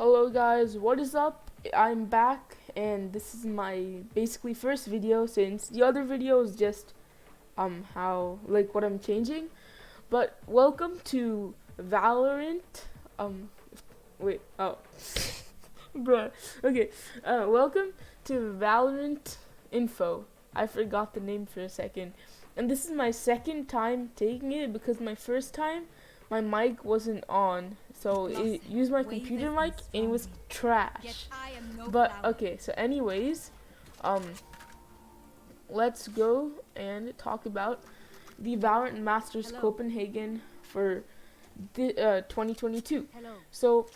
Hello guys, what is up? I'm back and this is my basically first video since the other video is just what I'm changing. But welcome to Valorant wait, oh bruh. Okay. Welcome to Valorant Info. I forgot the name for a second. And this is my second time taking it because my first time my mic wasn't on, so it used my computer mic and it was trash. But okay, so anyways, let's go and talk about the VALORANT Masters Copenhagen for 2022. So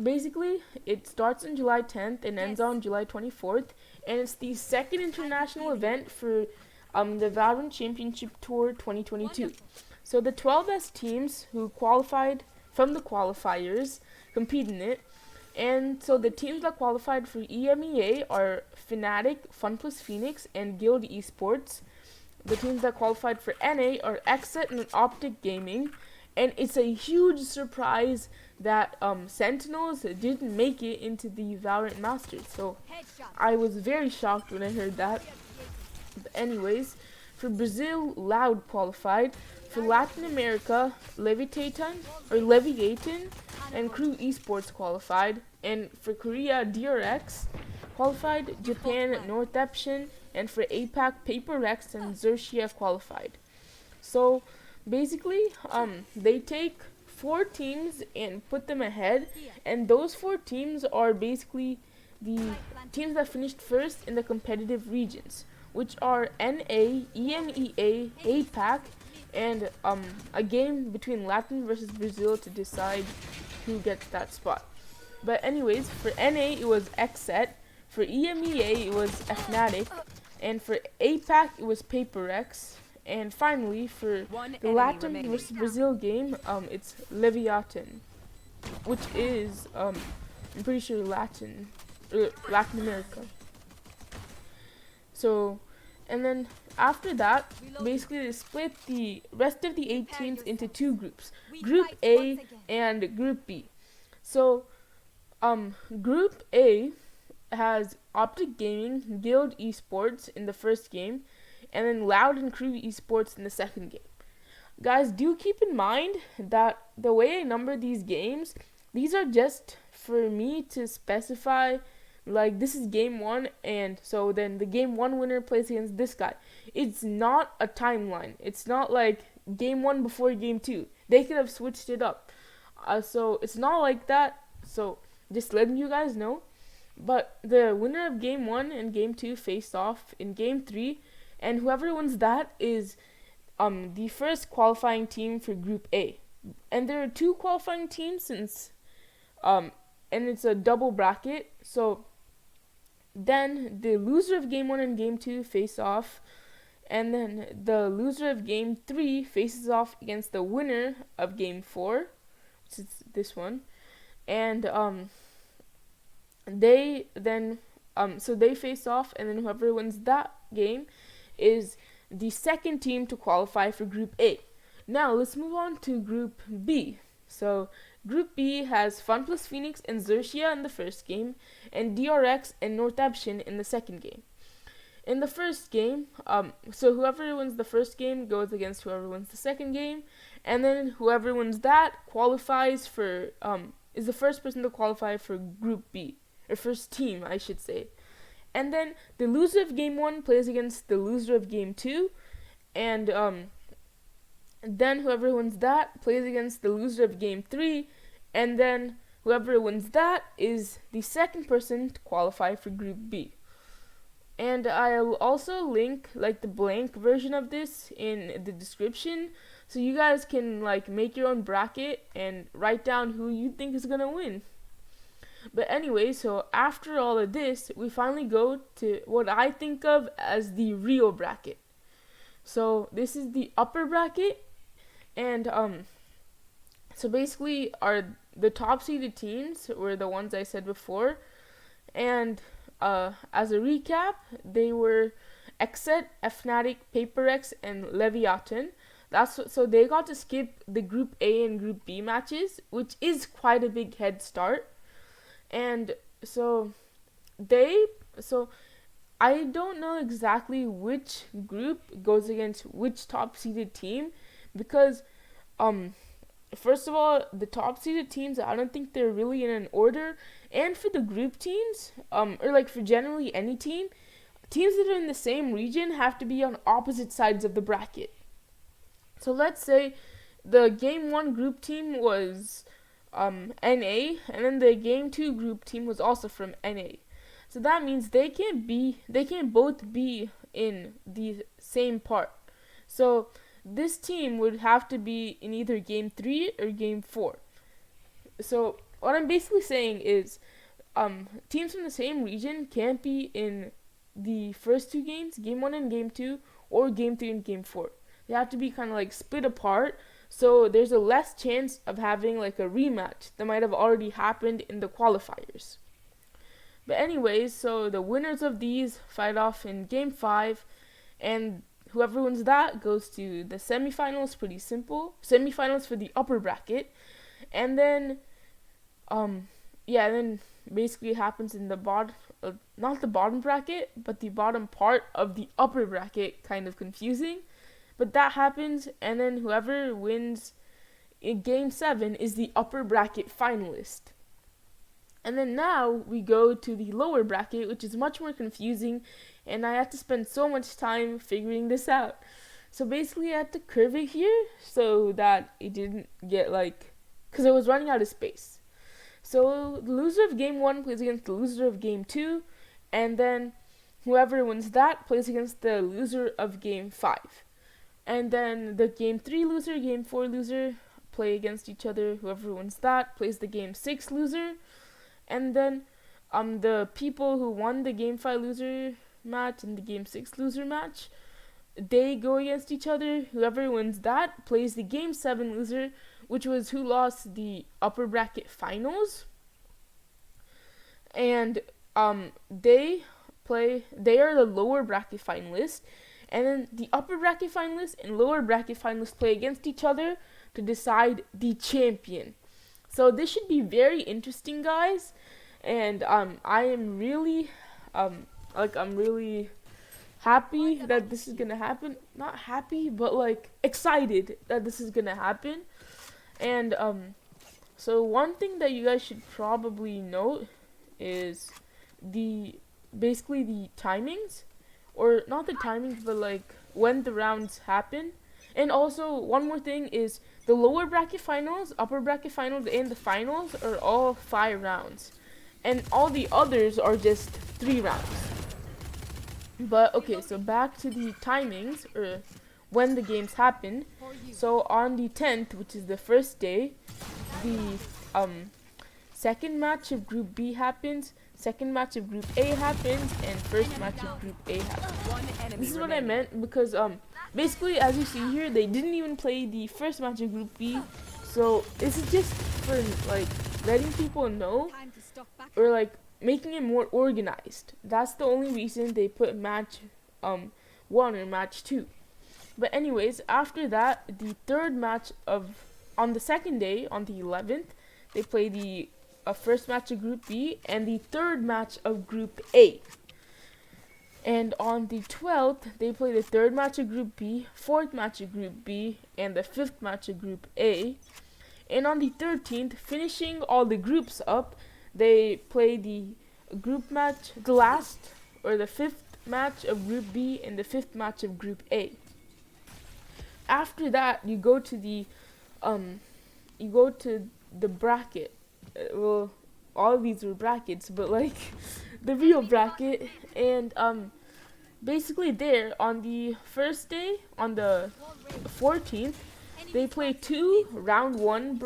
basically, it starts on July 10th and ends on July 24th, and it's the second international event for the VALORANT Championship Tour 2022. So the 12 best teams who qualified from the qualifiers compete in it. And so the teams that qualified for EMEA are Fnatic, FunPlus Phoenix, and Guild Esports. The teams that qualified for NA are Xset and Optic Gaming. And it's a huge surprise that Sentinels didn't make it into the VALORANT Masters. So I was very shocked when I heard that. But anyways, for Brazil, Loud qualified. For Latin America, Leviathan and Crew Esports qualified. And for Korea, DRX qualified. Japan, Northeption, and for APAC, PaperX and Xerxia qualified. So basically, they take 4 teams and put them ahead, and those 4 teams are basically the teams that finished first in the competitive regions, which are NA, EMEA, APAC, and a game between Latin versus Brazil to decide who gets that spot. But anyways, for NA it was Xset, for EMEA it was Fnatic, and for APAC it was PaperX, and finally for the Latin versus Brazil game, it's Leviathan, which is I'm pretty sure Latin America. So, and then after that, basically they split the rest of the 8 teams into 2 groups, Group A and Group B. So, Group A has Optic Gaming, Guild Esports in the first game, and then Loud and Crew Esports in the second game. Guys, do keep in mind that the way I number these games, these are just for me to specify, like, this is game 1, and so then the game 1 winner plays against this guy. It's not a timeline. It's not like game 1 before game 2. They could have switched it up. So it's not like that. So just letting you guys know. But the winner of game 1 and game 2 face off in game 3, and whoever wins that is the first qualifying team for Group A. And there are 2 qualifying teams since and it's a double bracket. So then the loser of game 1 and game 2 face off, and then the loser of game 3 faces off against the winner of game 4, which is this one. And they then so they face off, and then whoever wins that game is the second team to qualify for Group A. Now let's move on to Group B. So Group B has FunPlus Phoenix and Xerxia in the first game, and DRX and Northeption in the second game. In the first game, so whoever wins the first game goes against whoever wins the second game, and then whoever wins that qualifies for is the first person to qualify for Group B, or first team, I should say. And then the loser of game 1 plays against the loser of game 2, and then whoever wins that plays against the loser of game 3, and then whoever wins that is the second person to qualify for Group B. And I'll also link like the blank version of this in the description, so you guys can like make your own bracket and write down who you think is gonna win. But anyway, so after all of this, we finally go to what I think of as the real bracket. So this is the upper bracket, and so basically the top seeded teams were the ones I said before, and as a recap, they were Xset, Fnatic, PaperX, and Leviathan. So they got to skip the Group A and Group B matches, which is quite a big head start. And so they so I don't know exactly which group goes against which top seeded team, because first of all, the top seeded teams, I don't think they're really in an order. And for the group teams, or like for generally any team, teams that are in the same region have to be on opposite sides of the bracket. So let's say the game 1 group team was NA, and then the game 2 group team was also from NA. So that means they can't both be in the same part. So this team would have to be in either game 3 or game 4. So what I'm basically saying is teams from the same region can't be in the first 2 games, game 1 and game 2, or game 3 and game 4. They have to be kind of like split apart, so there's a less chance of having like a rematch that might have already happened in the qualifiers. But anyways, so the winners of these fight off in game 5, and whoever wins that goes to the semifinals. Pretty simple. Semifinals for the upper bracket. And then then basically it happens in the bottom, not the bottom bracket, but the bottom part of the upper bracket. Kind of confusing, but that happens, and then whoever wins in game 7 is the upper bracket finalist. And then now we go to the lower bracket, which is much more confusing, and I had to spend so much time figuring this out. So basically I had to curve it here so that it didn't get because I was running out of space. So the loser of game 1 plays against the loser of game 2, and then whoever wins that plays against the loser of game 5. And then the game 3 loser, game 4 loser play against each other. Whoever wins that plays the game 6 loser. And then the people who won the game 5 loser match and the game 6 loser match, they go against each other. Whoever wins that plays the game 7 loser, which was who lost the upper bracket finals. And they are the lower bracket finalists. And then the upper bracket finalists and lower bracket finalists play against each other to decide the champion. So this should be very interesting, guys. And I am really I'm really happy that this is gonna happen. Not happy, but excited that this is gonna happen. And so one thing that you guys should probably note is basically the timings, or not the timings, but when the rounds happen. And also one more thing is the lower bracket finals, upper bracket finals, and the finals are all 5 rounds, and all the others are just 3 rounds. But okay, so back to the timings, or when the games happen. So on the 10th, which is the first day, the second match of Group B happens, second match of Group A happens, and first match of Group A happens. This is what I meant, because basically, as you see here, they didn't even play the first match of Group B. So this is just for letting people know, or making it more organized. That's the only reason they put match 1 or match 2. But anyways, after that, the third match on the second day, on the 11th, they play the first match of Group B and the third match of Group A. And on the 12th, they play the third match of Group B, fourth match of Group B, and the fifth match of Group A. And on the 13th, finishing all the groups up, they play the group match, the fifth match of Group B and the fifth match of Group A. After that, you go to the bracket. Well, all of these were brackets, but the real bracket. And basically there, on the first day, on the 14th, they play 2 round 1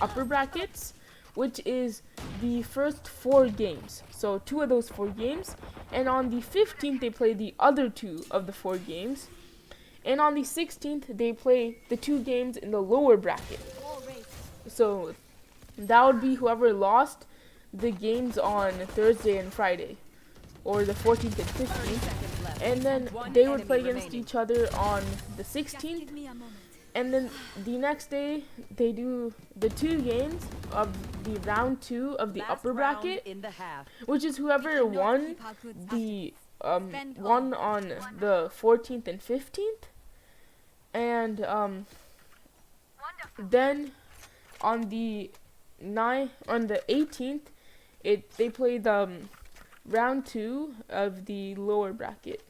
upper brackets, which is the first 4 games. So 2 of those 4 games. And on the 15th, they play the other 2 of the 4 games. And on the 16th, they play the 2 games in the lower bracket. So that would be whoever lost the games on Thursday and Friday, or the 14th and 15th. And then they would play against each other on the 16th. and then the next day they do the 2 games of the round 2 of the upper bracket, which is whoever won the one on the 14th and 15th, and then on the 18th they play the round 2 of the lower bracket,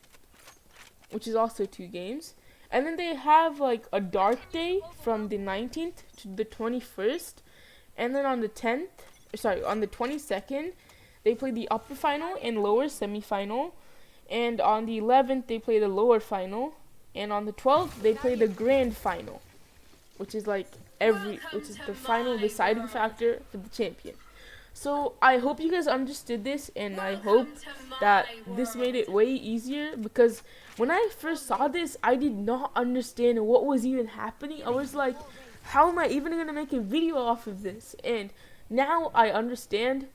which is also 2 games. And then they have like a dark day from the 19th to the 21st, and then on the 22nd they play the upper final and lower semifinal, and on the 11th they play the lower final, and on the 12th they play the grand final, which is the final deciding factor for the champion. So I hope you guys understood this, and I hope that this made it way easier, because when I first saw this, I did not understand what was even happening. I was like, how am I even going to make a video off of this? And now I understand,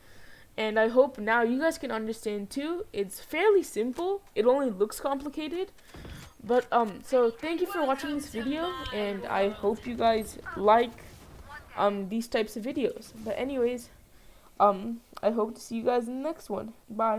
and I hope now you guys can understand too. It's fairly simple. It only looks complicated. But so thank you for watching this video, and I hope you guys like these types of videos. But anyways, I hope to see you guys in the next one. Bye.